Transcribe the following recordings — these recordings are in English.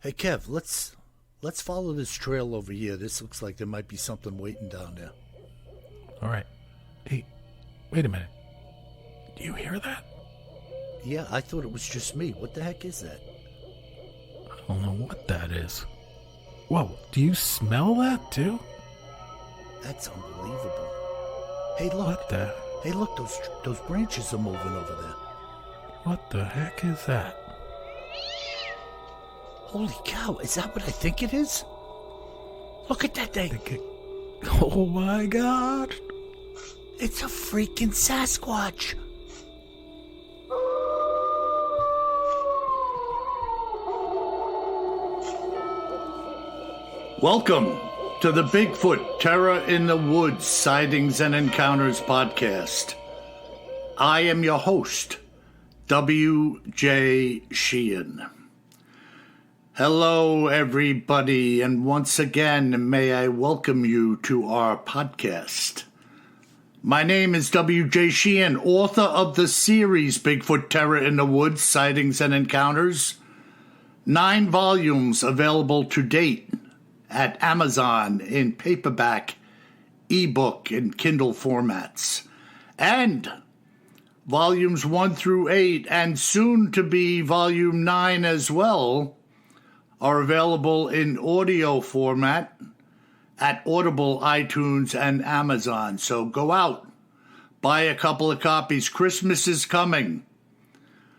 Hey Kev, let's follow this trail over here. This looks like there might be something waiting down there. All right. Hey, wait a minute. Do you hear that? Yeah, I thought it was just me. What the heck is that? I don't know what that is. Whoa, do you smell that too? That's unbelievable. Hey, look. What the? Hey, look, those branches are moving over there. What the heck is that? Holy cow, is that what I think it is? Look at that thing. Oh my God. It's a freaking Sasquatch. Welcome to the Bigfoot Terror in the Woods Sightings and Encounters podcast. I am your host, W.J. Sheehan. Hello, everybody, and once again, may I welcome you to our podcast. My name is W.J. Sheehan, author of the series Bigfoot Terror in the Woods Sightings and Encounters. 9 volumes available to date at Amazon in paperback, ebook, and Kindle formats. And volumes 1 through 8, and soon to be volume 9 as well, are available in audio format at Audible, iTunes, and Amazon. So go out, buy a couple of copies. Christmas is coming.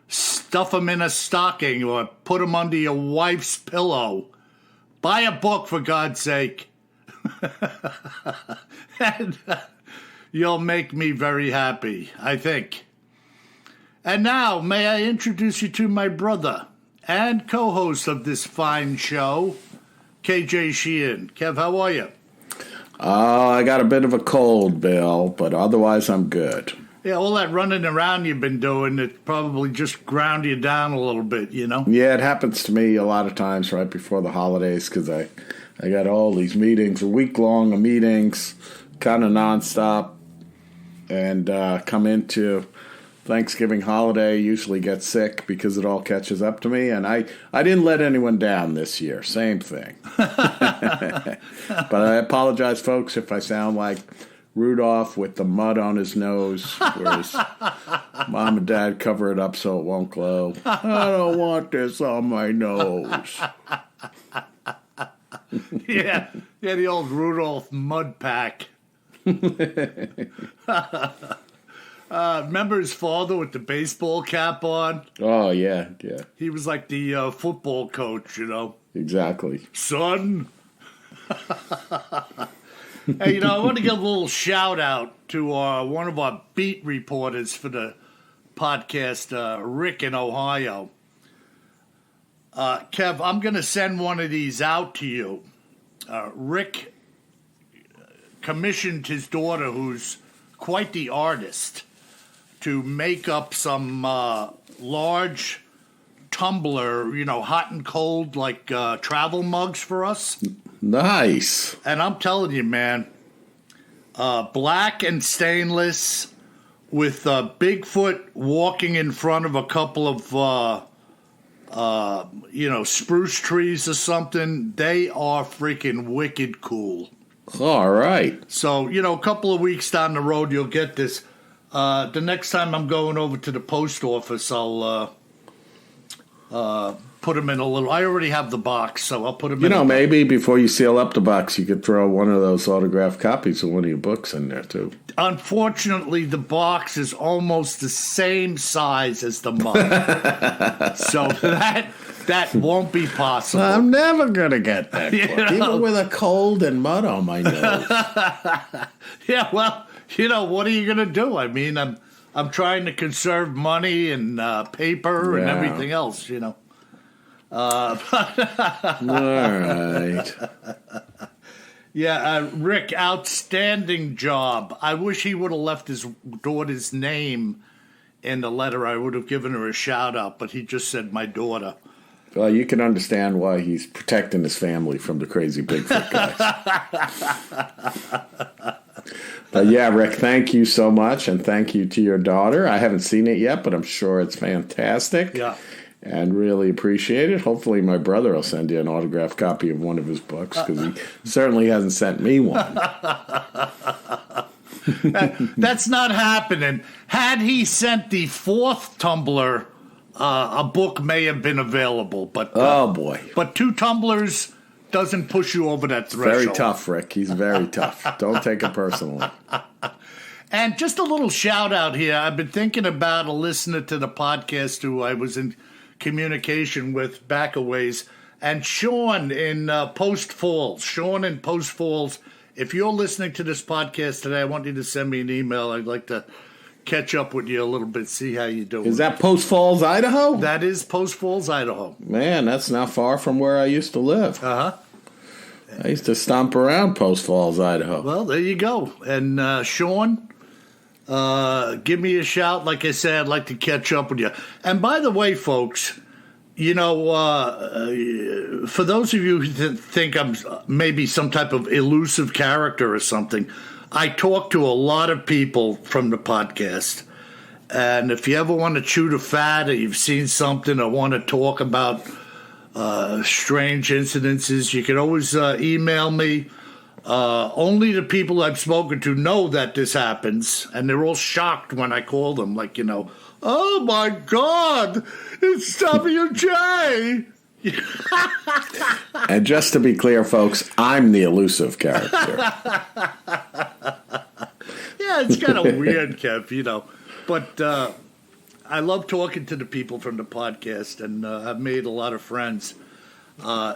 Stuff them in a stocking or put them under your wife's pillow. Buy a book, for God's sake. And you'll make me very happy, I think. And now, may I introduce you to my brother and co-host of this fine show, KJ Sheehan. Kev, how are you? I got a bit of a cold, Bill, but otherwise I'm good. Yeah, all that running around you've been doing, it probably just ground you down a little bit, you know? Yeah, it happens to me a lot of times right before the holidays because I got all these meetings, a week-long of meetings, kind of nonstop, and come into Thanksgiving holiday, usually get sick because it all catches up to me, and I didn't let anyone down this year. Same thing. But I apologize, folks, if I sound like Rudolph with the mud on his nose, whereas Mom and Dad cover it up so it won't glow. I don't want this on my nose. Yeah, the old Rudolph mud pack. Remember his father with the baseball cap on? Oh, yeah. He was like the football coach, you know. Exactly. Son. Hey, I want to give a little shout out to one of our beat reporters for the podcast, Rick in Ohio. Kev, I'm going to send one of these out to you. Rick commissioned his daughter, who's quite the artist, to make up some large tumbler, hot and cold, like travel mugs for us. Nice. And I'm telling you, man, black and stainless with Bigfoot walking in front of a couple of, spruce trees or something. They are freaking wicked cool. All right. So, a couple of weeks down the road, you'll get this. The next time I'm going over to the post office, I'll put them in a little. I already have the box, so I'll put them in. Maybe before you seal up the box, you could throw one of those autographed copies of one of your books in there, too. Unfortunately, the box is almost the same size as the mug. So that won't be possible. I'm never going to get that book, even with a cold and mud on my nose. Yeah, well, what are you going to do? I mean, I'm trying to conserve money and paper and everything else, All right. Yeah, Rick, outstanding job. I wish he would have left his daughter's name in the letter. I would have given her a shout out, but he just said my daughter. Well, you can understand why he's protecting his family from the crazy Bigfoot guys. But yeah, Rick, thank you so much, and thank you to your daughter. I haven't seen it yet, but I'm sure it's fantastic. Yeah. and really appreciate it. Hopefully my brother will send you an autographed copy of one of his books, because he certainly hasn't sent me one. That's not happening. Had he sent the fourth tumbler, a book may have been available. But oh, boy. But 2 tumblers doesn't push you over that threshold. Very tough, Rick. He's very tough. Don't take it personally. And just a little shout out here. I've been thinking about a listener to the podcast who I was in communication with back a ways, and Sean in Post Falls. Sean in Post Falls, if you're listening to this podcast today, I want you to send me an email. I'd like to catch up with you a little bit, see how you're doing. Is that Post Falls, Idaho? That is Post Falls, Idaho. Man, that's not far from where I used to live. Uh-huh. I used to stomp around Post Falls, Idaho. Well, there you go. And Sean, give me a shout. Like I said, I'd like to catch up with you. And by the way, folks, you know, for those of you who think I'm maybe some type of elusive character or something, I talk to a lot of people from the podcast. And if you ever want to chew the fat, or you've seen something, or want to talk about strange incidences, you can always email me. Only the people I've spoken to know that this happens, and they're all shocked when I call them, like, you know, oh my God, it's WJ. And just to be clear, folks, I'm the elusive character. Yeah, it's kind of weird, Kev, you know. But I love talking to the people from the podcast, and I've made a lot of friends.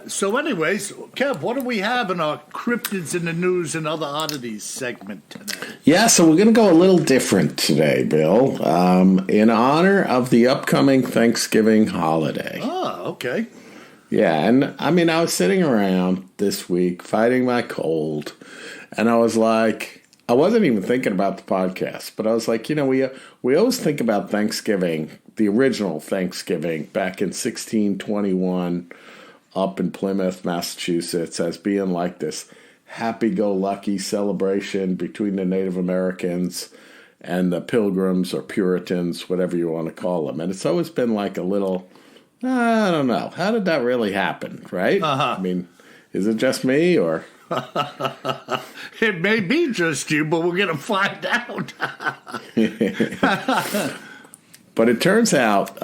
So anyways, Kev, what do we have in our Cryptids in the News and Other Oddities segment today? Yeah, so we're going to go a little different today, Bill, in honor of the upcoming Thanksgiving holiday. Oh, okay. Yeah, and I mean, I was sitting around this week fighting my cold, and I was like, I wasn't even thinking about the podcast, but I was like, you know, we always think about Thanksgiving, the original Thanksgiving back in 1621 up in Plymouth, Massachusetts, as being like this happy-go-lucky celebration between the Native Americans and the Pilgrims or Puritans, whatever you want to call them. And it's always been like a little, I don't know, how did that really happen, right? Uh-huh. I mean, is it just me or... It may be just you, but we're going to find out. But it turns out,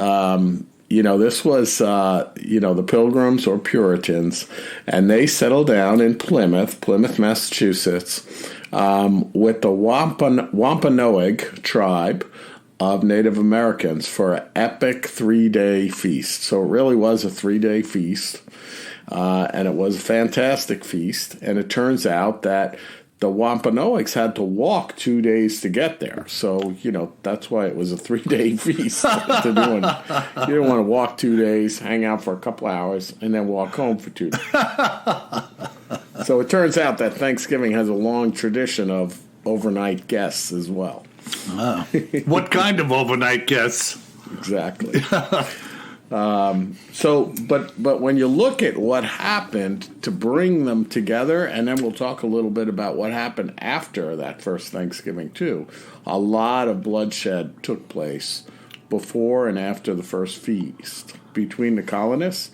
you know, this was, you know, the Pilgrims or Puritans, and they settled down in Plymouth, Massachusetts, with the Wampanoag tribe of Native Americans for an epic 3-day feast. So it really was a 3-day feast. And it was a fantastic feast. And it turns out that the Wampanoags had to walk 2 days to get there. So, you know, that's why it was a 3-day feast. You didn't want to walk 2 days, hang out for a couple hours, and then walk home for 2 days. So it turns out that Thanksgiving has a long tradition of overnight guests as well. Oh. What kind of overnight guests? Exactly. But when you look at what happened to bring them together, and then we'll talk a little bit about what happened after that first Thanksgiving too, a lot of bloodshed took place before and after the first feast between the colonists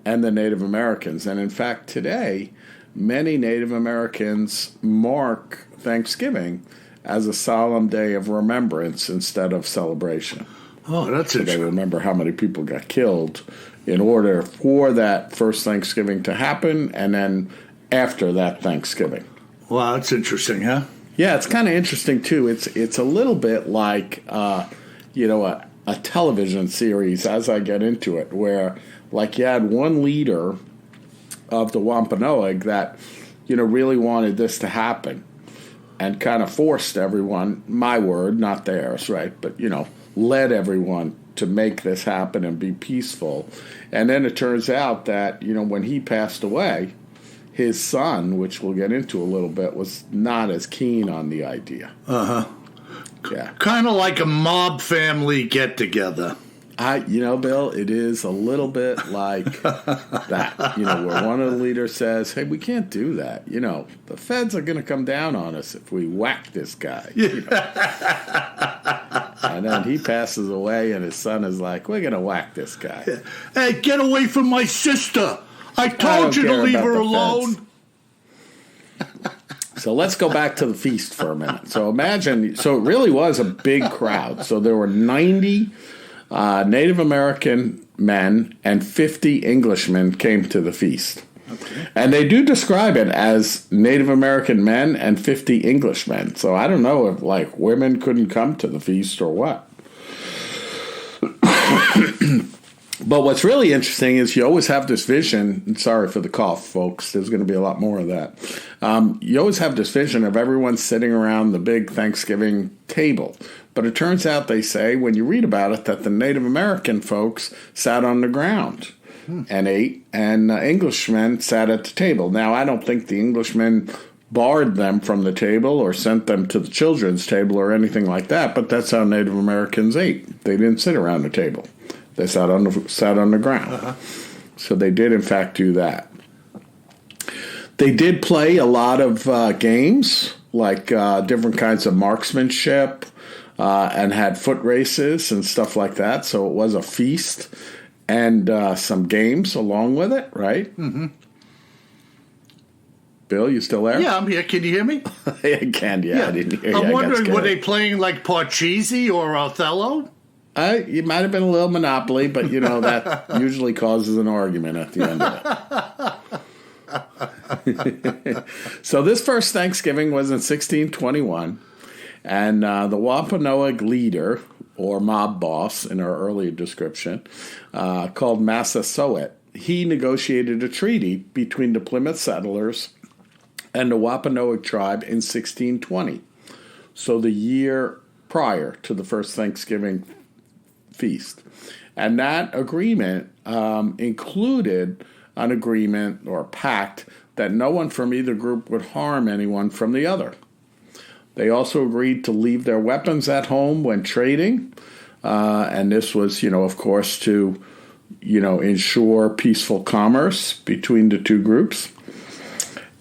and the Native Americans. And in fact, today, many Native Americans mark Thanksgiving as a solemn day of remembrance instead of celebration. Oh, that's so they remember how many people got killed in order for that first Thanksgiving to happen, and then after that Thanksgiving. Wow, that's interesting, huh? Yeah, it's kind of interesting too. It's a little bit like you know, a television series as I get into it, where like you had one leader of the Wampanoag that, you know, really wanted this to happen and kind of forced everyone, my word, not theirs, right? But, you know, led everyone to make this happen and be peaceful. And then it turns out that, you know, when he passed away, his son, which we'll get into a little bit, was not as keen on the idea. Uh-huh. Yeah. Kind of like a mob family get-together. You know, Bill, it is a little bit like that, you know, where one of the leaders says, hey, we can't do that. You know, the feds are going to come down on us if we whack this guy. You know? And then he passes away, and his son is like, we're going to whack this guy. Hey, get away from my sister. I told you to leave her alone. So let's go back to the feast for a minute. So imagine, so it really was a big crowd. So there were 90 Native American men and 50 Englishmen came to the feast. Okay. And they do describe it as Native American men and 50 Englishmen. So I don't know if, like, women couldn't come to the feast or what. But what's really interesting is you always have this vision, and sorry for the cough, folks, there's going to be a lot more of that. You always have this vision of everyone sitting around the big Thanksgiving table. But it turns out, they say, when you read about it, that the Native American folks sat on the ground and ate, and Englishmen sat at the table. Now, I don't think the Englishmen barred them from the table or sent them to the children's table or anything like that, but that's how Native Americans ate. They didn't sit around the table. They sat on the ground. Uh-huh. So they did, in fact, do that. They did play a lot of games, like different kinds of marksmanship, and had foot races and stuff like that. So it was a feast and some games along with it, right? Mm-hmm. Bill, you still there? Yeah, I'm here. Can you hear me? I can, yeah. I didn't hear you. I'm wondering, were they playing like Parcheesi or Othello? It might have been a little Monopoly, but, that usually causes an argument at the end of it. So this first Thanksgiving was in 1621, and the Wampanoag leader, or mob boss in our earlier description, called Massasoit, he negotiated a treaty between the Plymouth settlers and the Wampanoag tribe in 1620. So the year prior to the first Thanksgiving feast. And that agreement included an agreement or a pact that no one from either group would harm anyone from the other. They also agreed to leave their weapons at home when trading, and this was, of course, to, ensure peaceful commerce between the two groups.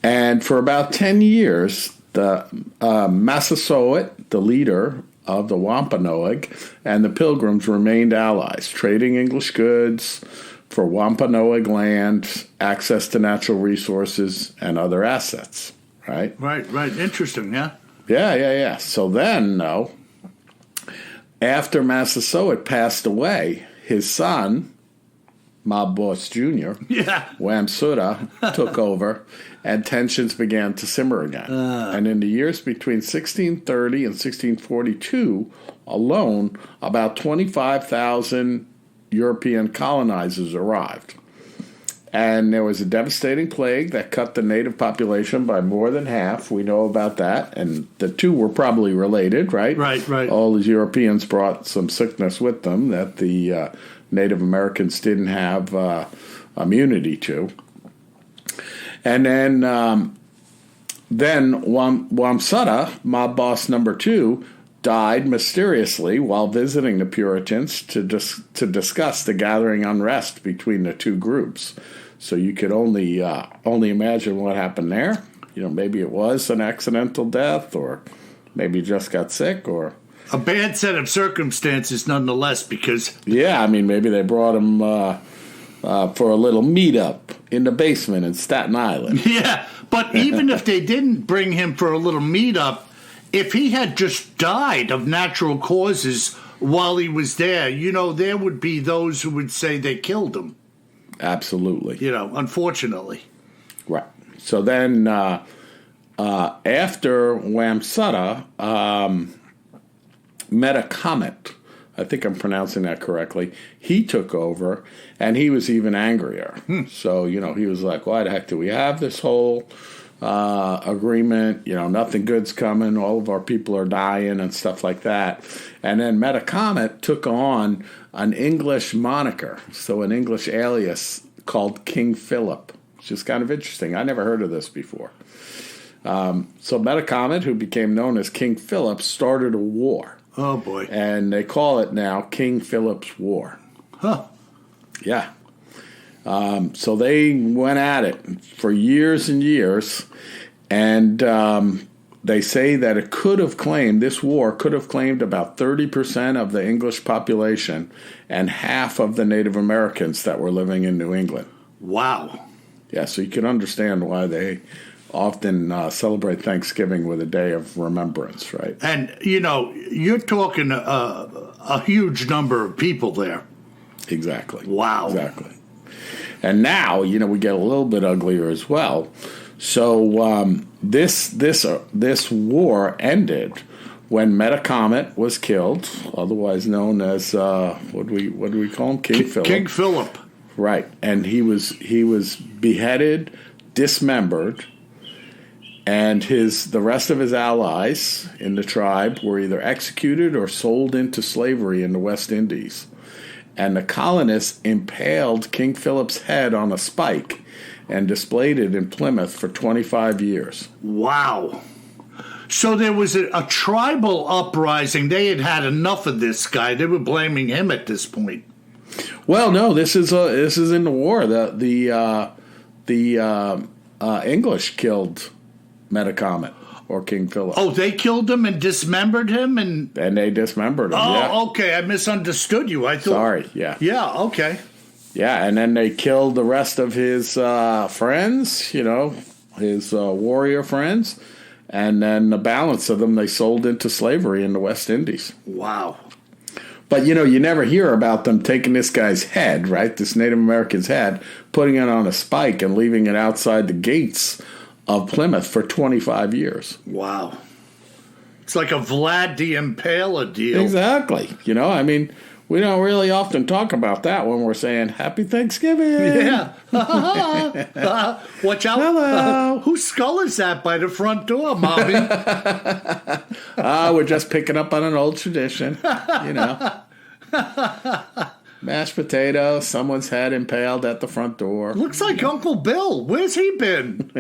And for about 10 years, the Massasoit, the leader of the Wampanoag, and the Pilgrims remained allies, trading English goods for Wampanoag land, access to natural resources, and other assets, right? Right. Interesting, yeah? Yeah. So then, after Massasoit passed away, his son, Mob Boss Jr., Wamsuta, took over, and tensions began to simmer again. And in the years between 1630 and 1642 alone, about 25,000 European colonizers arrived. And there was a devastating plague that cut the native population by more than half. We know about that. And the two were probably related, right? Right. All these Europeans brought some sickness with them that the Native Americans didn't have immunity to. And then Wamsuta, mob boss number 2, died mysteriously while visiting the Puritans to discuss the gathering unrest between the two groups. So you could only imagine what happened there. Maybe it was an accidental death, or maybe just got sick, or a bad set of circumstances nonetheless, because maybe they brought him for a little meetup in the basement in Staten Island. Yeah, but even if they didn't bring him for a little meetup, if he had just died of natural causes while he was there, there would be those who would say they killed him. Absolutely. Unfortunately. Right. So then after Wamsuta Metacomet, I think I'm pronouncing that correctly, he took over, and he was even angrier. So, he was like, why the heck do we have this whole agreement? Nothing good's coming. All of our people are dying and stuff like that. And then Metacomet took on an English moniker, so an English alias called King Philip, which is kind of interesting. I never heard of this before. So Metacomet, who became known as King Philip, started a war. Oh, boy. And they call it now King Philip's War. Huh. Yeah. So they went at it for years and years. And they say that this war could have claimed about 30% of the English population and half of the Native Americans that were living in New England. Wow. Yeah, so you can understand why they often celebrate Thanksgiving with a day of remembrance, right? And, you're talking a huge number of people there. Exactly. Wow. Exactly. And now, we get a little bit uglier as well. So this war ended when Metacomet was killed, otherwise known as what do we call him? King Philip. King Philip. Right, and he was beheaded, dismembered, and the rest of his allies in the tribe were either executed or sold into slavery in the West Indies. And the colonists impaled King Philip's head on a spike and displayed it in Plymouth for 25 years. Wow. So there was a tribal uprising. They had enough of this guy. They were blaming him at this point. Well, no, this is in the war. The English killed Metacomet, or King Philip. Oh, they killed him and dismembered him? And they dismembered him, okay. I misunderstood you. I thought. Sorry, yeah. Yeah, okay. Yeah, and then they killed the rest of his friends, his warrior friends, and then the balance of them they sold into slavery in the West Indies. Wow. But, you never hear about them taking this guy's head, right, this Native American's head, putting it on a spike and leaving it outside the gates of Plymouth for 25 years. Wow. It's like a Vlad the Impaler deal. Exactly. We don't really often talk about that when we're saying Happy Thanksgiving. Yeah. Watch out. Hello. Whose skull is that by the front door, Mommy? We're just picking up on an old tradition, Mashed potatoes, someone's head impaled at the front door. Looks like Uncle Bill. Where's he been?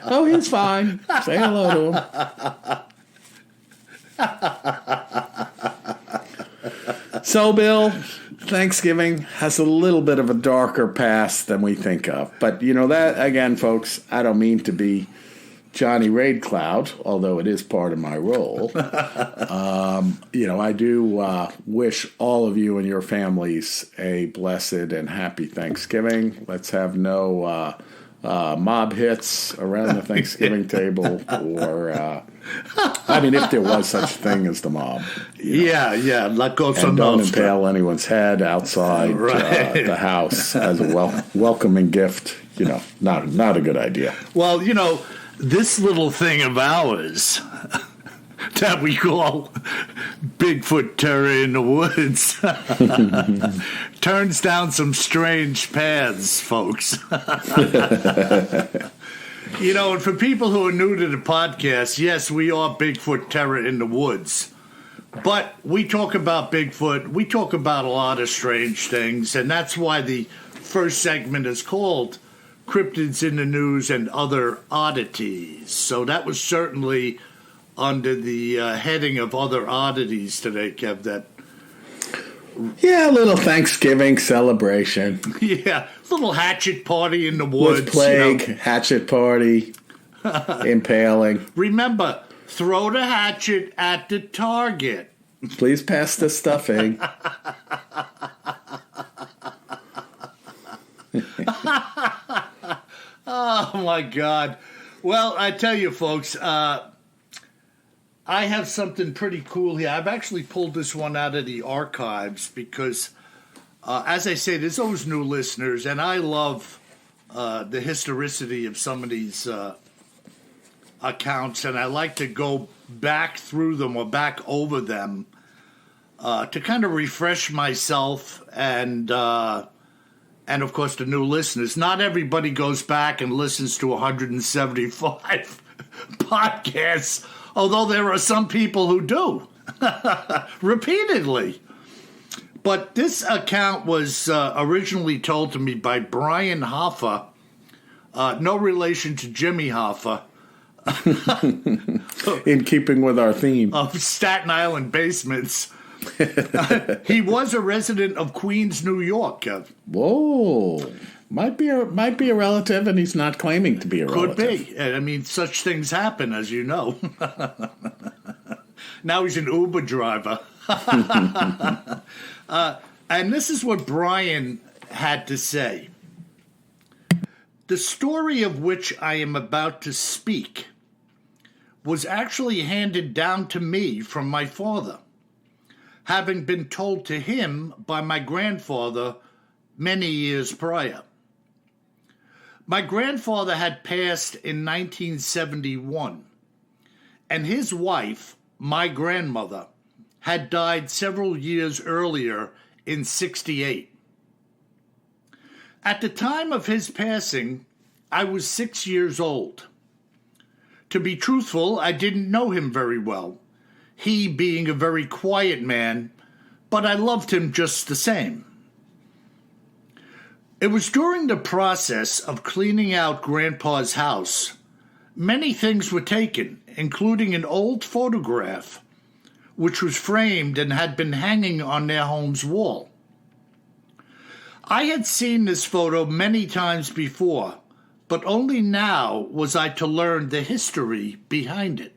Oh, he's fine. Say hello to him. So, Bill, Thanksgiving has a little bit of a darker past than we think of. But, that, again, folks, I don't mean to be Johnny Raidcloud, although it is part of my role. I do wish all of you and your families a blessed and happy Thanksgiving. Let's have no mob hits around the Thanksgiving table, or if there was such a thing as the mob. Yeah, let go some. And don't impale anyone's head outside the house as a welcoming gift. Not a good idea. Well, this little thing of ours that we call Bigfoot Terror in the Woods turns down some strange paths, folks. And for people who are new to the podcast, yes, we are Bigfoot Terror in the Woods. But we talk about Bigfoot, we talk about a lot of strange things, and that's why the first segment is called Cryptids in the News and Other Oddities. So that was certainly under the heading of Other Oddities today, Kev. Yeah, a little Thanksgiving celebration. Yeah, little hatchet party in the woods. With plague, hatchet party, impaling. Remember, throw the hatchet at the target. Please pass the stuffing. Oh, my God. Well, I tell you, folks, I have something pretty cool here. I've actually pulled this one out of the archives because, as I say, there's always new listeners, and I love the historicity of some of these accounts, and I like to go back through them or back over them to kind of refresh myself and of course, the new listeners. Not everybody goes back and listens to 175 podcasts, although there are some people who do repeatedly. But this account was originally told to me by Brian Hoffa, no relation to Jimmy Hoffa. In keeping with our theme of Staten Island basements. He was a resident of Queens, New York, Kev. Whoa. Might be a relative, and he's not claiming to be a Could relative. be. I mean, such things happen, as you know. Now he's an Uber driver. And this is what Brian had to say. The story of which I am about to speak was actually handed down to me from my father, having been told to him by my grandfather many years prior. My grandfather had passed in 1971, and his wife, my grandmother, had died several years earlier in 68. At the time of his passing, I was 6 years old. To be truthful, I didn't know him very well, he being a very quiet man, but I loved him just the same. It was during the process of cleaning out Grandpa's house, many things were taken, including an old photograph, which was framed and had been hanging on their home's wall. I had seen this photo many times before, but only now was I to learn the history behind it.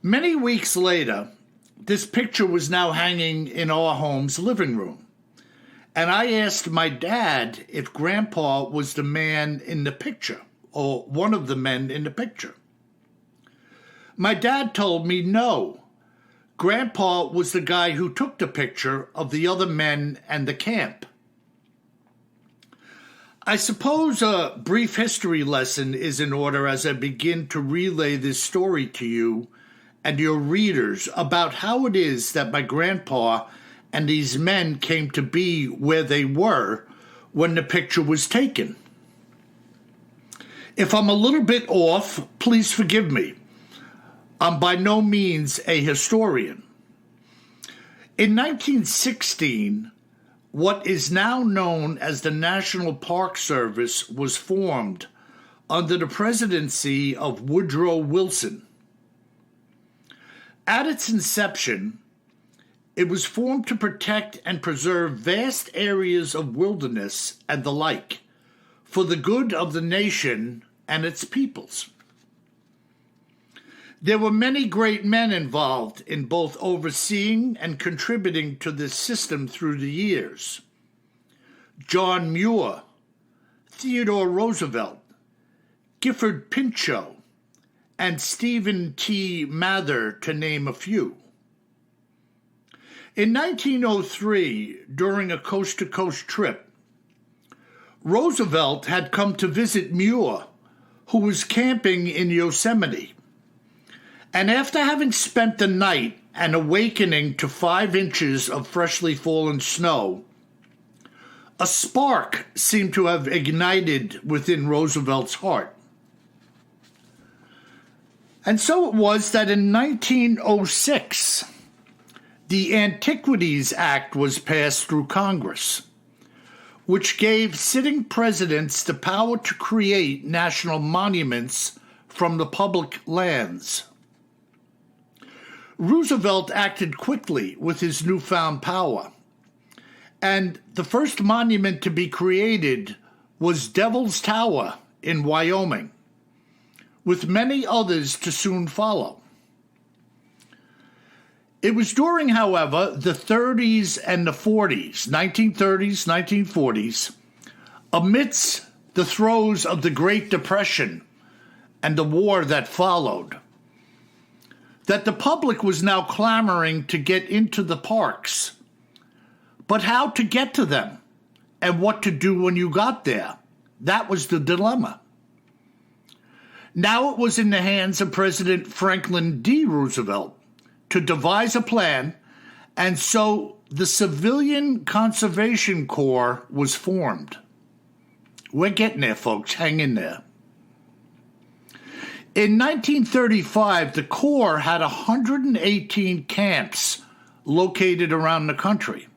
Many weeks later, this picture was now hanging in our home's living room, and I asked my dad if Grandpa was the man in the picture, or one of the men in the picture. My dad told me no. Grandpa was the guy who took the picture of the other men and the camp. I suppose a brief history lesson is in order as I begin to relay this story to you and your readers about how it is that my grandpa and these men came to be where they were when the picture was taken. If I'm a little bit off, please forgive me. I'm by no means a historian. In 1916, what is now known as the National Park Service was formed under the presidency of Woodrow Wilson. At its inception, it was formed to protect and preserve vast areas of wilderness and the like for the good of the nation and its peoples. There were many great men involved in both overseeing and contributing to this system through the years. John Muir, Theodore Roosevelt, Gifford Pinchot, and Stephen T. Mather, to name a few. In 1903, during a coast-to-coast trip, Roosevelt had come to visit Muir, who was camping in Yosemite. And after having spent the night and awakening to 5 inches of freshly fallen snow, a spark seemed to have ignited within Roosevelt's heart. And so it was that in 1906, the Antiquities Act was passed through Congress, which gave sitting presidents the power to create national monuments from the public lands. Roosevelt acted quickly with his newfound power, and the first monument to be created was Devil's Tower in Wyoming, with many others to soon follow. It was during, however, the 30s and the 40s, 1930s, 1940s, amidst the throes of the Great Depression and the war that followed, that the public was now clamoring to get into the parks. But how to get to them and what to do when you got there, that was the dilemma. Now it was in the hands of President Franklin D. Roosevelt to devise a plan, and so the Civilian Conservation Corps was formed. We're getting there, folks. Hang in there. In 1935, the Corps had 118 camps located around the country.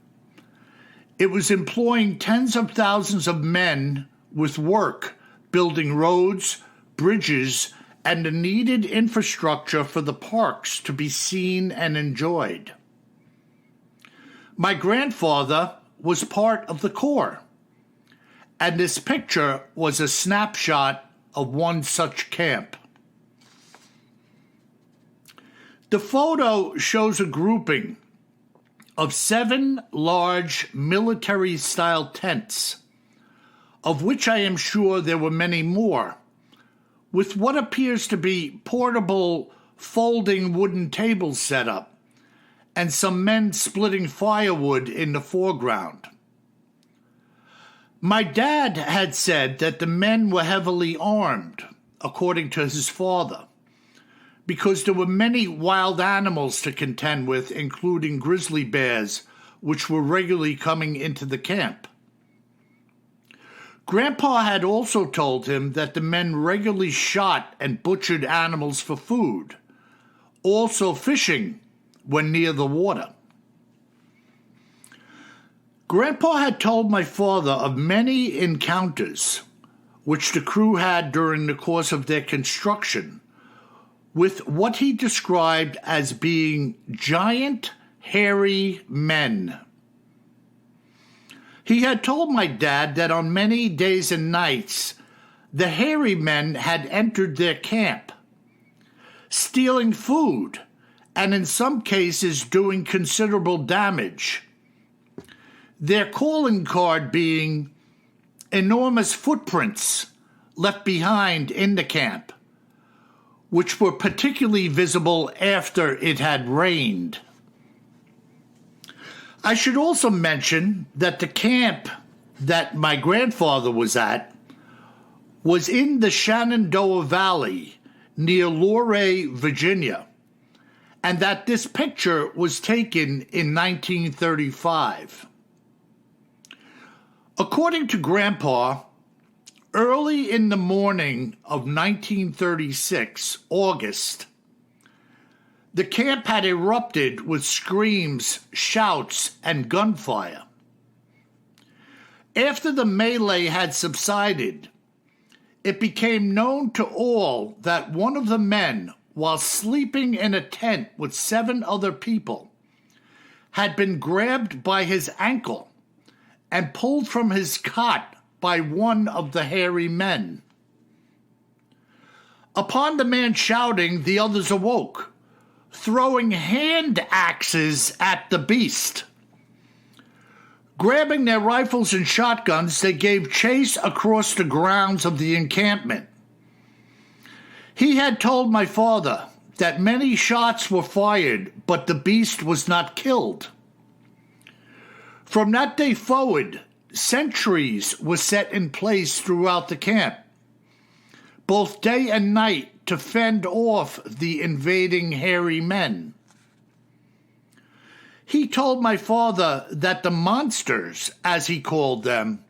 It was employing tens of thousands of men with work, building roads, bridges, and the needed infrastructure for the parks to be seen and enjoyed. My grandfather was part of the Corps, and this picture was a snapshot of one such camp. The photo shows a grouping of 7 large military-style tents, of which I am sure there were many more, with what appears to be portable folding wooden tables set up, and some men splitting firewood in the foreground. My dad had said that the men were heavily armed, according to his father, because there were many wild animals to contend with, including grizzly bears, which were regularly coming into the camp. Grandpa had also told him that the men regularly shot and butchered animals for food, also fishing when near the water. Grandpa had told my father of many encounters which the crew had during the course of their construction with what he described as being giant, hairy men. He had told my dad that on many days and nights, the hairy men had entered their camp, stealing food, and in some cases doing considerable damage. Their calling card being enormous footprints left behind in the camp, which were particularly visible after it had rained. I should also mention that the camp that my grandfather was at was in the Shenandoah Valley near Luray, Virginia, and that this picture was taken in 1935. According to Grandpa, early in the morning of 1936, August, the camp had erupted with screams, shouts, and gunfire. After the melee had subsided, it became known to all that one of the men, while sleeping in a tent with 7 other people, had been grabbed by his ankle and pulled from his cot by one of the hairy men. Upon the man shouting, the others awoke, throwing hand axes at the beast. Grabbing their rifles and shotguns, they gave chase across the grounds of the encampment. He had told my father that many shots were fired, but the beast was not killed. From that day forward, sentries were set in place throughout the camp, both day and night, to fend off the invading hairy men. He told my father that the monsters, as he called them,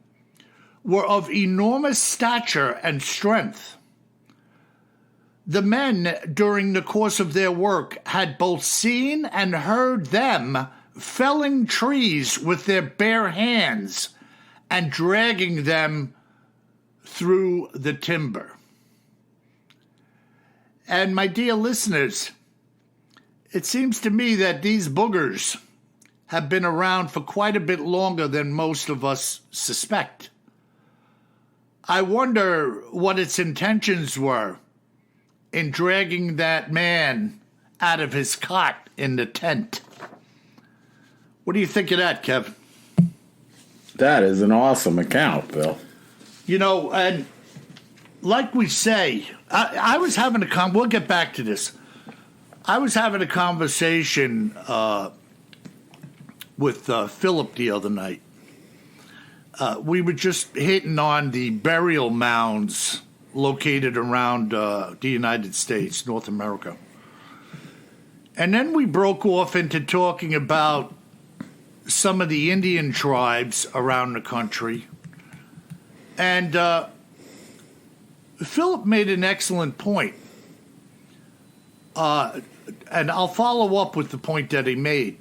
were of enormous stature and strength. The men, during the course of their work, had both seen and heard them felling trees with their bare hands and dragging them through the timber. And my dear listeners, it seems to me that these boogers have been around for quite a bit longer than most of us suspect. I wonder what its intentions were in dragging that man out of his cot in the tent. What do you think of that, Kev? That is an awesome account, Bill. You know, and like we say, I was having we'll get back to this. I was having a conversation with Philip the other night. We were just hitting on the burial mounds located around the United States, North America. And then we broke off into talking about some of the Indian tribes around the country. And Philip made an excellent point. And I'll follow up with the point that he made.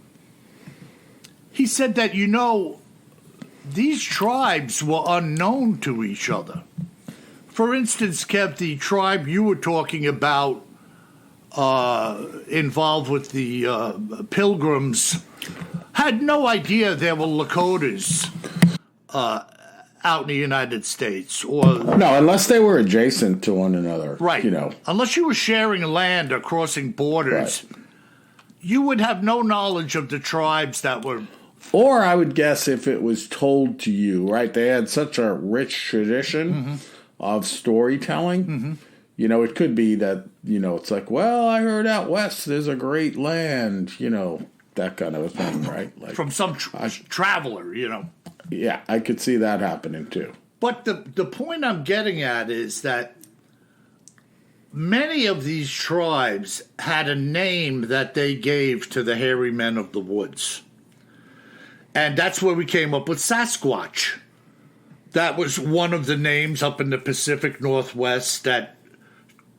He said that, you know, these tribes were unknown to each other. For instance, Kev, the tribe you were talking about involved with the Pilgrims had no idea there were Lakotas out in the United States, or No, unless they were adjacent to one another. right, unless you were sharing land or crossing borders, Right. you would have no knowledge of the tribes that were. Or I would guess if it was told to you, right? They had such a rich tradition of storytelling. It could be that, it's like, well, I heard out west there's a great land, that kind of a thing, right? Like From some traveler, Yeah, I could see that happening too. But the point I'm getting at is that many of these tribes had a name that they gave to the hairy men of the woods. And that's where we came up with Sasquatch. That was one of the names up in the Pacific Northwest that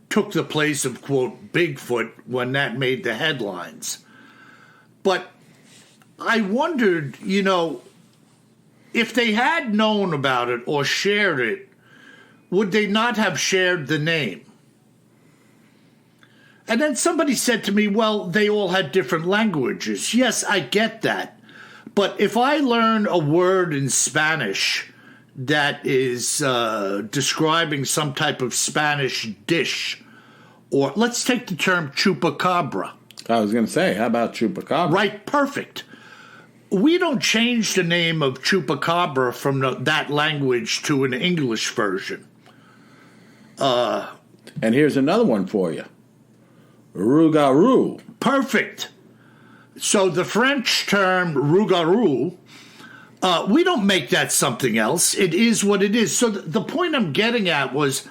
took the place of, quote, Bigfoot when that made the headlines. But I wondered, if they had known about it or shared it, would they not have shared the name? And then somebody said to me, well, they all had different languages. Yes, I get that. But if I learn a word in Spanish that is describing some type of Spanish dish, or let's take the term chupacabra. I was going to say, how about chupacabra? Right, perfect. We don't change the name of chupacabra from that language to an English version. And here's another one for you. Rougarou. Perfect. So the French term rougarou, we don't make that something else. It is what it is. So the point I'm getting at was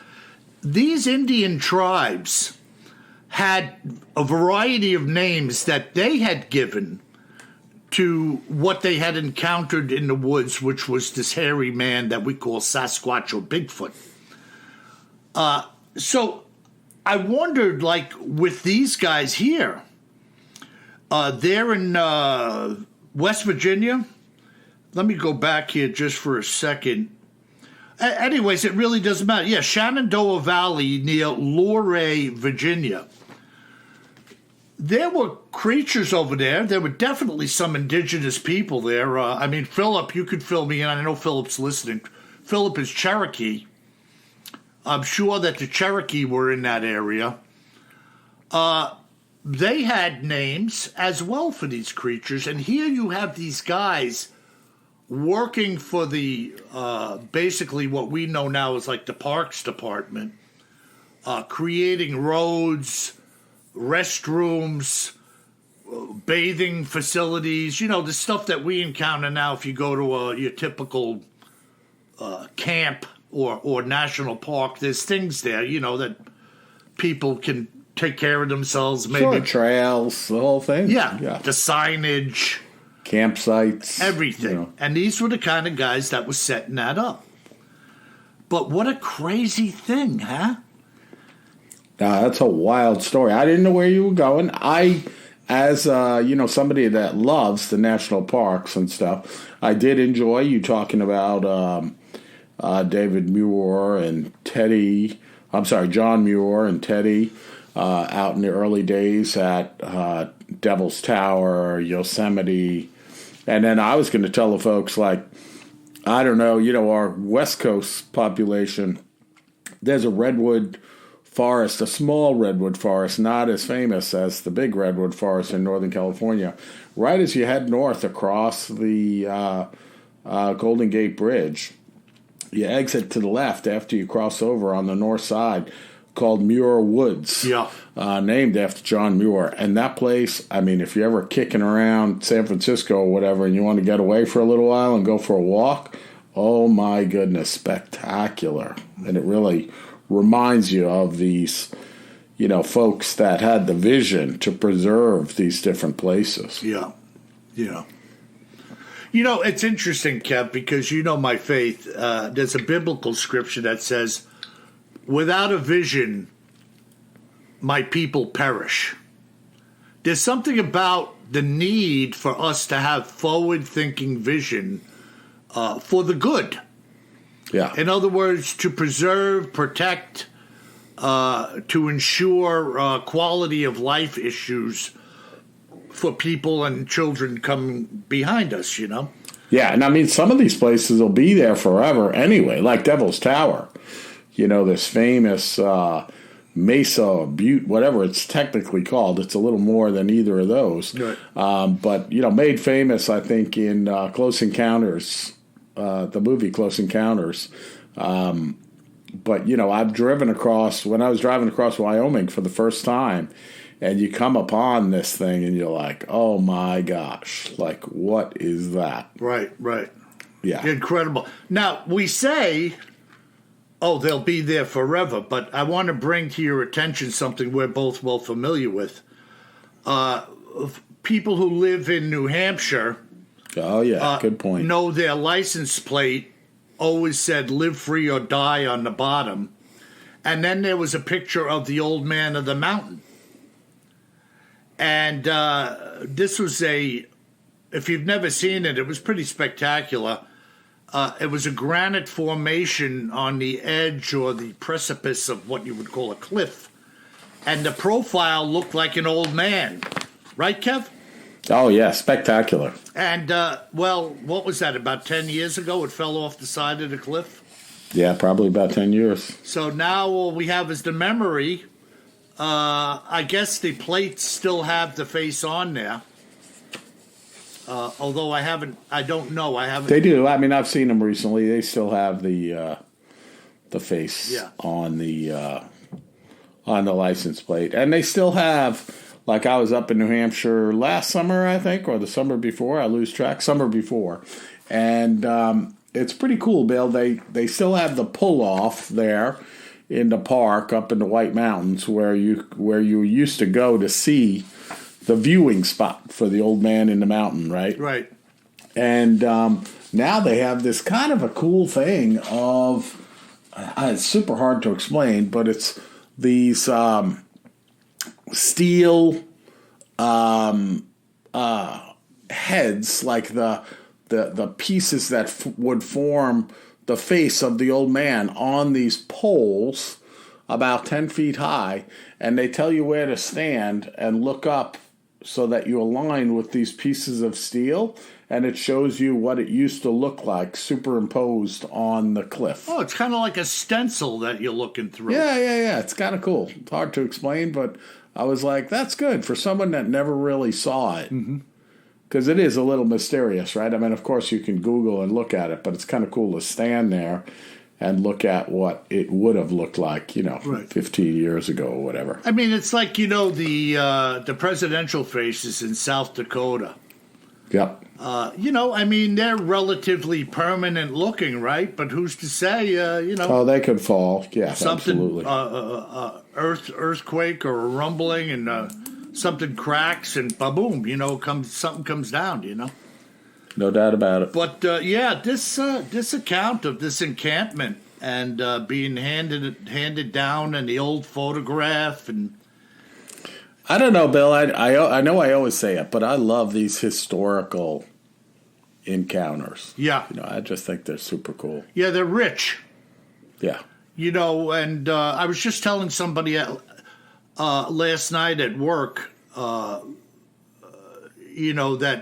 these Indian tribes had a variety of names that they had given to what they had encountered in the woods, which was this hairy man that we call Sasquatch or Bigfoot. So I wondered, like, with these guys here, they're in West Virginia. Let me go back here just for a second. Anyways, it really doesn't matter. Yeah, Shenandoah Valley near Luray, Virginia. There were creatures over there. There were definitely some indigenous people there. Philip, you could fill me in. I know Philip's listening. Philip is Cherokee. I'm sure that the Cherokee were in that area. They had names as well for these creatures. And here you have these guys working for the, basically what we know now as like the Parks Department, creating roads, restrooms, bathing facilities, the stuff that we encounter now if you go to your typical camp or national park. There's things there, that people can take care of themselves. Maybe Sure, trails, the whole thing. Yeah, the signage. Campsites. Everything. And these were the kind of guys that was setting that up. But what a crazy thing, huh? That's a wild story. I didn't know where you were going. I, as somebody that loves the national parks and stuff, I did enjoy you talking about David Muir and Teddy. I'm sorry, John Muir and Teddy out in the early days at Devil's Tower, Yosemite. And then I was going to tell the folks, like, I don't know, our West Coast population, there's a redwood forest, a small redwood forest, not as famous as the big redwood forest in Northern California. Right as you head north across the Golden Gate Bridge, you exit to the left after you cross over on the north side, called Muir Woods, named after John Muir. And that place, if you're ever kicking around San Francisco or whatever and you want to get away for a little while and go for a walk, oh my goodness, spectacular. And it really reminds you of these, folks that had the vision to preserve these different places. Yeah. It's interesting, Kev, because my faith. There's a biblical scripture that says, without a vision, my people perish. There's something about the need for us to have forward-thinking vision for the good. Yeah. In other words, to preserve, protect, to ensure quality of life issues for people and children coming behind us, Yeah, and I mean, some of these places will be there forever anyway, like Devil's Tower. You know, this famous Mesa, Butte, whatever it's technically called. It's a little more than either of those. Right. But, you know, made famous, I think, in Close Encounters, the movie Close Encounters. But, you know, when I was driving across Wyoming for the first time, and you come upon this thing and you're like, oh my gosh, like, what is that? Right. Yeah. Incredible. Now, we say, oh, they'll be there forever, but I want to bring to your attention something we're both well familiar with. People who live in New Hampshire. Oh, yeah, good point. Know their license plate always said live free or die on the bottom. And then there was a picture of the old man of the mountain. And this was if you've never seen it, it was pretty spectacular. It was a granite formation on the edge or the precipice of what you would call a cliff. And the profile looked like an old man. Right, Kev? Oh, yeah, spectacular. And, what was that, about 10 years ago? It fell off the side of the cliff? Yeah, probably about 10 years. So now all we have is the memory. I guess the plates still have the face on there. Although I don't know. They do. I mean, I've seen them recently. They still have the face on the license plate. And they still have, like I was up in New Hampshire last summer, I think, or the summer before. I lose track. Summer before. And it's pretty cool, Bill. They still have the pull-off there in the park up in the White Mountains where you used to go to see the viewing spot for the old man in the mountain, right? Right. And now they have this kind of a cool thing of, it's super hard to explain, but it's these steel heads, like the pieces that would form the face of the old man on these poles about 10 feet high, and they tell you where to stand and look up so that you align with these pieces of steel, and it shows you what it used to look like superimposed on the cliff. Oh, it's kind of like a stencil that you're looking through. Yeah. It's kind of cool. It's hard to explain, but I was like, that's good for someone that never really saw it. Because it is a little mysterious, right? I mean, of course, you can Google and look at it, but it's kind of cool to stand there and look at what it would have looked like, 15 years ago or whatever. I mean, it's like, the presidential faces in South Dakota. Yep. I mean, they're relatively permanent looking, right? But who's to say, Oh, they could fall. Yeah, something, absolutely. earthquake or a rumbling and something cracks and ba-boom, something comes down, No doubt about it. But, this account of this encampment and being handed down and the old photograph and... I don't know, Bill. I know I always say it, but I love these historical encounters. Yeah. I just think they're super cool. Yeah, they're rich. Yeah. And I was just telling somebody last night at work, that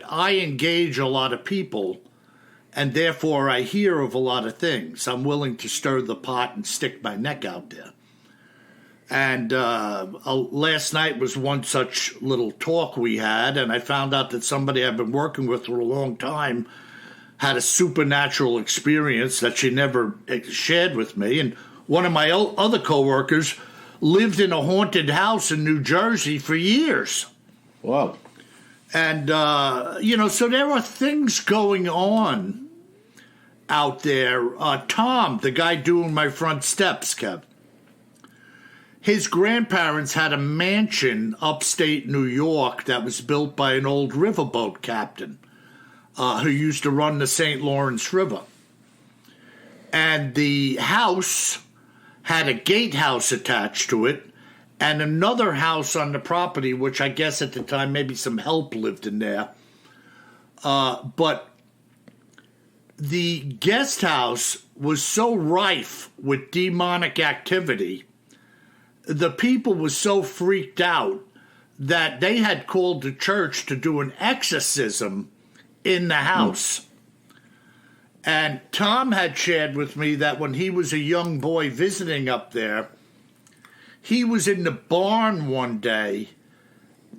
I engage a lot of people, and therefore I hear of a lot of things. I'm willing to stir the pot and stick my neck out there. And last night was one such little talk we had, and I found out that somebody I've been working with for a long time had a supernatural experience that she never shared with me. And one of my other coworkers lived in a haunted house in New Jersey for years. Wow. And, so there are things going on out there. Tom, the guy doing my front steps, Kev, his grandparents had a mansion upstate New York that was built by an old riverboat captain who used to run the St. Lawrence River. And the house had a gatehouse attached to it and another house on the property, which I guess at the time maybe some help lived in there. But the guest house was so rife with demonic activity, the people were so freaked out that they had called the church to do an exorcism in the house. And Tom had shared with me that when he was a young boy visiting up there, he was in the barn one day,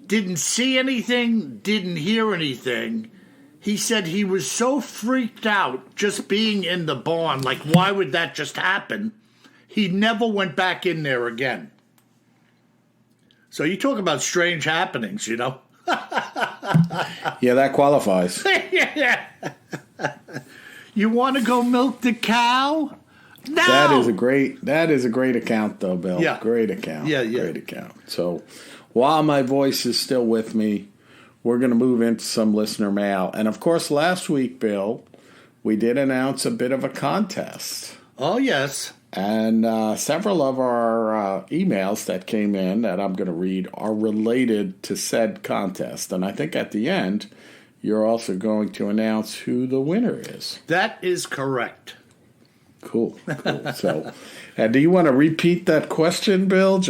didn't see anything, didn't hear anything. He said he was so freaked out just being in the barn, like why would that just happen? He never went back in there again. So you talk about strange happenings, you know? Yeah, that qualifies. Yeah. You want to go milk the cow? No. That is a great account, though, Bill. Yeah. Great account. Yeah. Great account. So while my voice is still with me, we're going to move into some listener mail. And, of course, last week, Bill, we did announce a bit of a contest. Oh, yes. And several of our emails that came in that I'm going to read are related to said contest. And I think at the end, you're also going to announce who the winner is. That is correct. Cool. So, do you want to repeat that question, Bill?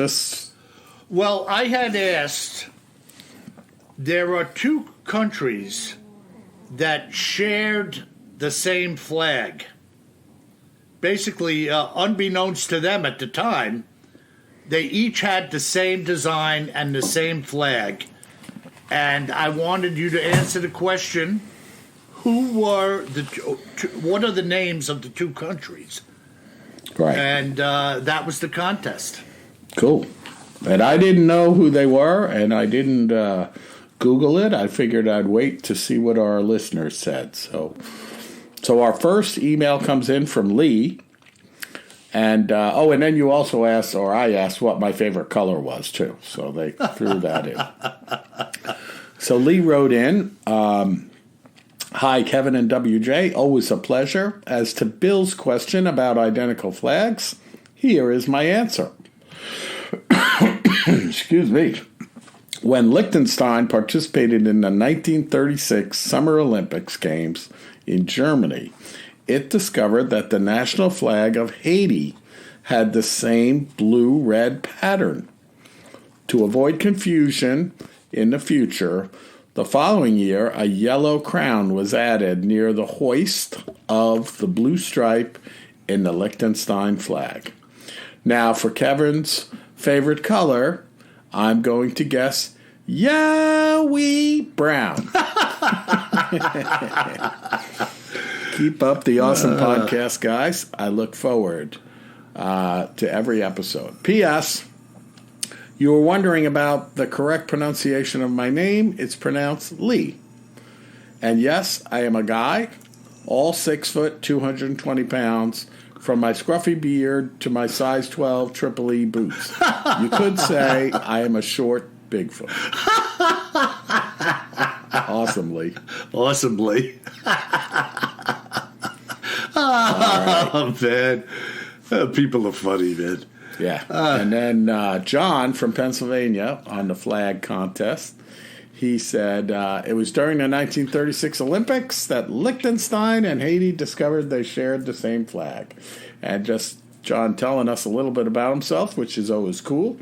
Well, I had asked, there are two countries that shared the same flag. Basically, unbeknownst to them at the time, they each had the same design and the same flag. And I wanted you to answer the question, what are the names of the two countries? Right. And that was the contest. Cool. And I didn't know who they were, and I didn't Google it. I figured I'd wait to see what our listeners said. So our first email comes in from Lee. And, and then you also asked, or I asked, what my favorite color was, too. So they threw that in. So Lee wrote in, hi, Kevin and WJ. Always a pleasure. As to Bill's question about identical flags, here is my answer. Excuse me. When Liechtenstein participated in the 1936 Summer Olympics Games in Germany, it discovered that the national flag of Haiti had the same blue-red pattern. To avoid confusion in the future, the following year, a yellow crown was added near the hoist of the blue stripe in the Liechtenstein flag. Now, for Kevin's favorite color, I'm going to guess Yowie Brown. Keep up the awesome podcast, guys. I look forward to every episode. P.S. You were wondering about the correct pronunciation of my name. It's pronounced Lee. And yes, I am a guy, all 6 foot, 220 pounds, from my scruffy beard to my size 12 Triple E boots. You could say I am a short Bigfoot. Awesomely. Oh, man. People are funny, man. Yeah. And then John from Pennsylvania on the flag contest, he said it was during the 1936 Olympics that Liechtenstein and Haiti discovered they shared the same flag. And just John telling us a little bit about himself, which is always cool.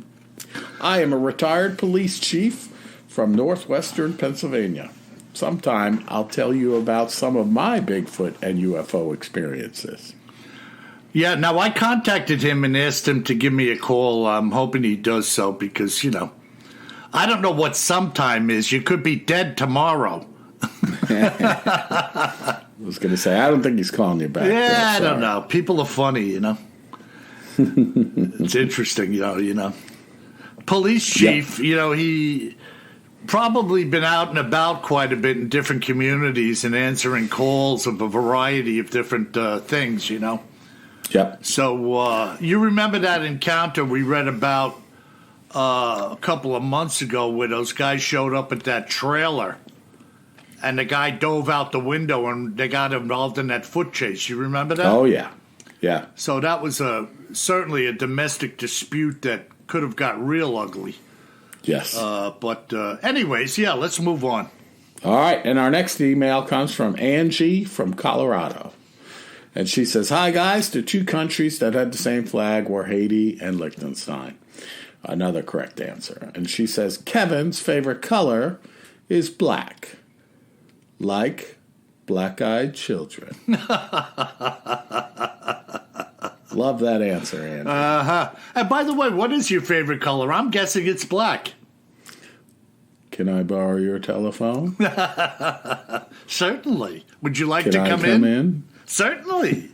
I am a retired police chief from northwestern Pennsylvania. Sometime I'll tell you about some of my Bigfoot and UFO experiences. Yeah, now I contacted him and asked him to give me a call. I'm hoping he does so because, I don't know what sometime is. You could be dead tomorrow. I was going to say, I don't think he's calling you back. Yeah, I don't know. People are funny, It's interesting, Police chief, he probably been out and about quite a bit in different communities and answering calls of a variety of different things, Yep. So you remember that encounter we read about a couple of months ago where those guys showed up at that trailer and the guy dove out the window and they got involved in that foot chase. You remember that? Oh, yeah. Yeah. So that was certainly a domestic dispute that could have got real ugly. Yes. But anyways, yeah, let's move on. All right. And our next email comes from Angie from Colorado. And she says, hi, guys. The two countries that had the same flag were Haiti and Liechtenstein. Another correct answer. And she says, Kevin's favorite color is black. Like black-eyed children. Love that answer, Andy. Uh-huh. And by the way, what is your favorite color? I'm guessing it's black. Can I borrow your telephone? Certainly. Would you like to Can I come in? Certainly.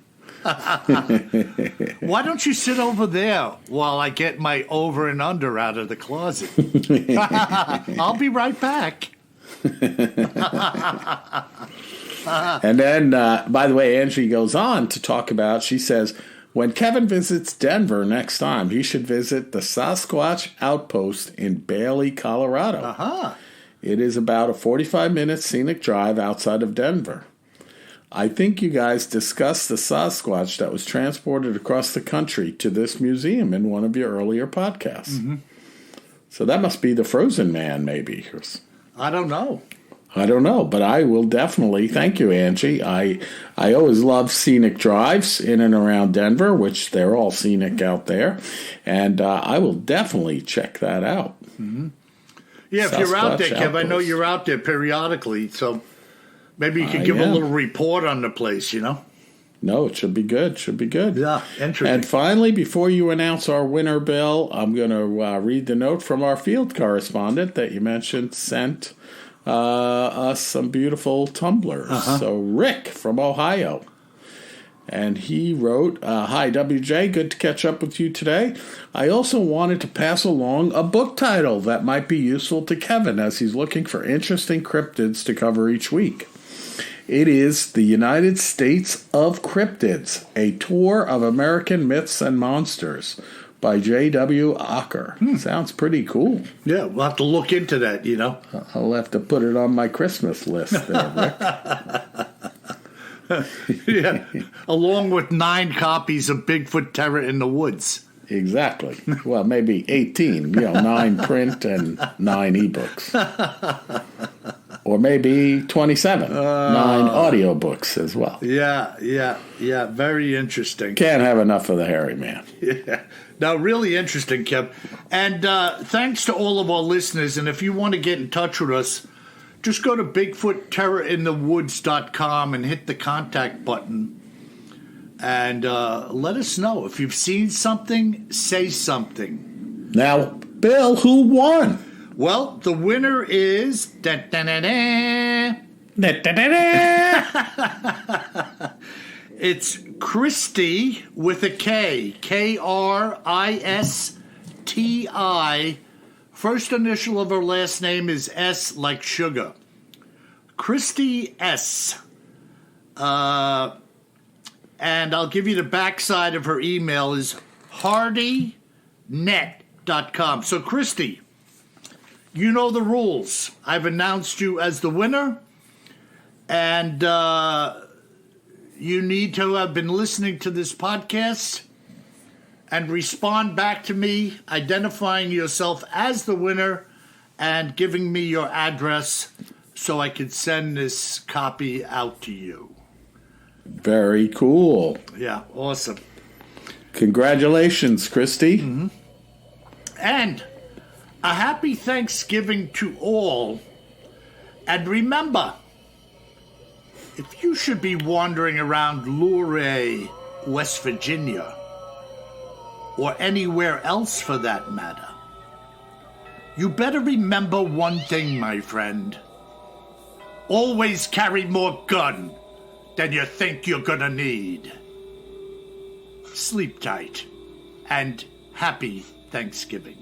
Why don't you sit over there while I get my over and under out of the closet? I'll be right back. And then, by the way, Angie goes on to talk about, she says, when Kevin visits Denver next time, he should visit the Sasquatch Outpost in Bailey, Colorado. Uh-huh. It is about a 45-minute scenic drive outside of Denver. I think you guys discussed the Sasquatch that was transported across the country to this museum in one of your earlier podcasts. Mm-hmm. So that must be the Frozen Man, maybe. I don't know. I don't know, but I will definitely. Thank you, Angie. I always love scenic drives in and around Denver, which they're all scenic out there, and I will definitely check that out. Mm-hmm. Yeah, if you're out there, Kev, I know you're out there periodically, so maybe you could give a little report on the place, you know? No, it should be good. Should be good. Yeah, interesting. And finally, before you announce our winner, Bill, I'm going to read the note from our field correspondent that you mentioned sent us some beautiful tumblers. Uh-huh. So Rick from Ohio. And he wrote, hi, WJ, good to catch up with you today. I also wanted to pass along a book title that might be useful to Kevin as he's looking for interesting cryptids to cover each week. It is The United States of Cryptids, a tour of American myths and monsters by J.W. Acker. Sounds pretty cool. Yeah, we'll have to look into that, you know. I'll have to put it on my Christmas list there, Rick. Yeah, along with 9 copies of Bigfoot Terror in the Woods. Exactly. Well, maybe 18, 9 print and 9 ebooks. Or maybe 27, 9 audiobooks as well. Yeah, very interesting. Can't have enough of the hairy man. Yeah. Now, really interesting, Kev. And thanks to all of our listeners. And if you want to get in touch with us, just go to BigfootTerrorInTheWoods.com and hit the contact button. And let us know. If you've seen something, say something. Now, Bill, who won? Well, the winner is... It's Christy with a K. Kristi. First initial of her last name is S like sugar. Christy S. And I'll give you the backside of her email is hardynet.com. So, Christy, you know the rules. I've announced you as the winner, and you need to have been listening to this podcast and respond back to me, identifying yourself as the winner and giving me your address so I could send this copy out to you. Very cool. Yeah, awesome. Congratulations, Christy. Mm-hmm. And a happy Thanksgiving to all. And remember, if you should be wandering around Luray, West Virginia, or anywhere else for that matter, you better remember one thing, my friend. Always carry more gun than you think you're gonna need. Sleep tight, and happy Thanksgiving.